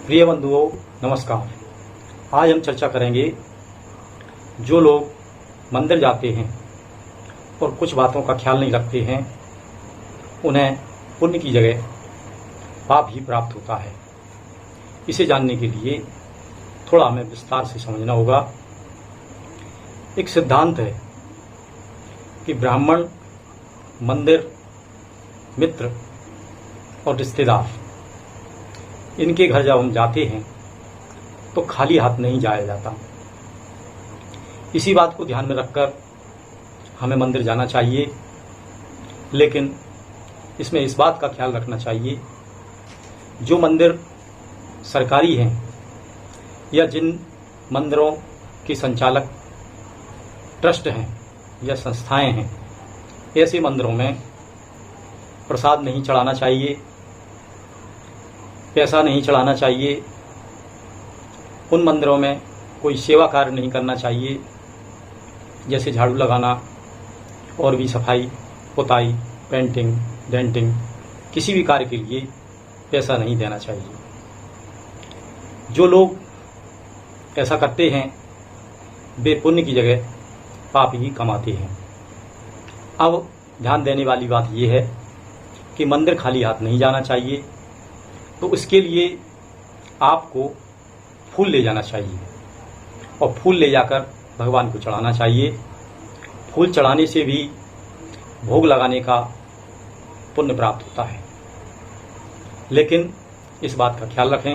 प्रिय बंधुओं, नमस्कार। आज हम चर्चा करेंगे जो लोग मंदिर जाते हैं और कुछ बातों का ख्याल नहीं रखते हैं, उन्हें पुण्य की जगह पाप ही प्राप्त होता है। इसे जानने के लिए थोड़ा हमें विस्तार से समझना होगा। एक सिद्धांत है कि ब्राह्मण, मंदिर, मित्र और रिश्तेदार, इनके घर जब हम जाते हैं तो खाली हाथ नहीं जाया जाता। इसी बात को ध्यान में रखकर हमें मंदिर जाना चाहिए, लेकिन इसमें इस बात का ख्याल रखना चाहिए, जो मंदिर सरकारी हैं या जिन मंदिरों के संचालक ट्रस्ट हैं या संस्थाएं हैं, ऐसे मंदिरों में प्रसाद नहीं चढ़ाना चाहिए, पैसा नहीं चढ़ाना चाहिए। उन मंदिरों में कोई सेवा कार्य नहीं करना चाहिए, जैसे झाड़ू लगाना और भी सफाई, पुताई, पेंटिंग, डेंटिंग, किसी भी कार्य के लिए पैसा नहीं देना चाहिए। जो लोग ऐसा करते हैं वे पुण्य की जगह पाप ही कमाते हैं। अब ध्यान देने वाली बात यह है कि मंदिर खाली हाथ नहीं जाना चाहिए, तो इसके लिए आपको फूल ले जाना चाहिए और फूल ले जाकर भगवान को चढ़ाना चाहिए। फूल चढ़ाने से भी भोग लगाने का पुण्य प्राप्त होता है। लेकिन इस बात का ख्याल रखें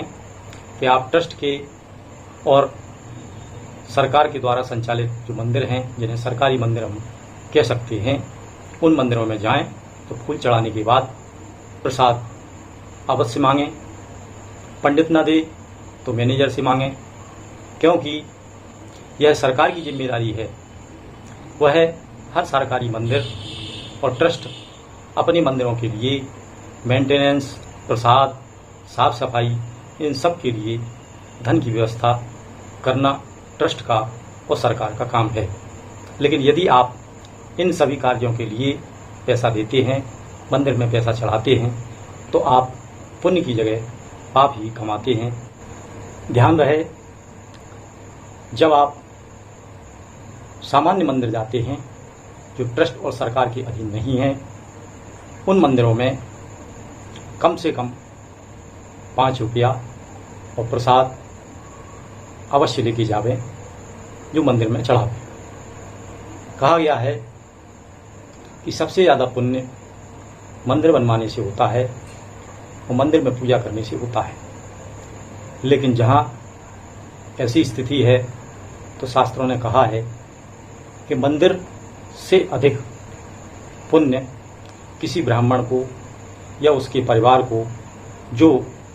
कि आप ट्रस्ट के और सरकार के द्वारा संचालित जो मंदिर हैं, जिन्हें सरकारी मंदिर हम कह सकते हैं, उन मंदिरों में जाएं तो फूल चढ़ाने के बाद प्रसाद अवश्य मांगें। पंडित न दे तो मैनेजर से मांगें, क्योंकि यह सरकार की जिम्मेदारी है। वह हर सरकारी मंदिर और ट्रस्ट अपने मंदिरों के लिए मेंटेनेंस, प्रसाद, साफ सफाई, इन सब के लिए धन की व्यवस्था करना ट्रस्ट का और सरकार का काम है। लेकिन यदि आप इन सभी कार्यों के लिए पैसा देते हैं, मंदिर में पैसा चढ़ाते हैं, तो आप पुण्य की जगह पाप ही कमाते हैं। ध्यान रहे, जब आप सामान्य मंदिर जाते हैं जो ट्रस्ट और सरकार के अधीन नहीं हैं, उन मंदिरों में कम से कम 5 रुपया और प्रसाद अवश्य लेके जावें जो मंदिर में चढ़ावें। कहा गया है कि सबसे ज़्यादा पुण्य मंदिर बनवाने से होता है और मंदिर में पूजा करने से होता है। लेकिन जहाँ ऐसी स्थिति है तो शास्त्रों ने कहा है कि मंदिर से अधिक पुण्य किसी ब्राह्मण को या उसके परिवार को, जो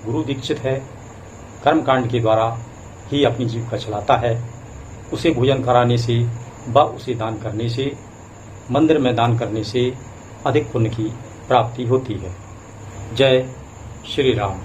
गुरु दीक्षित है, कर्मकांड के द्वारा ही अपनी जीविका चलाता है, उसे भोजन कराने से व उसे दान करने से, मंदिर में दान करने से अधिक पुण्य की प्राप्ति होती है। जय श्री राम।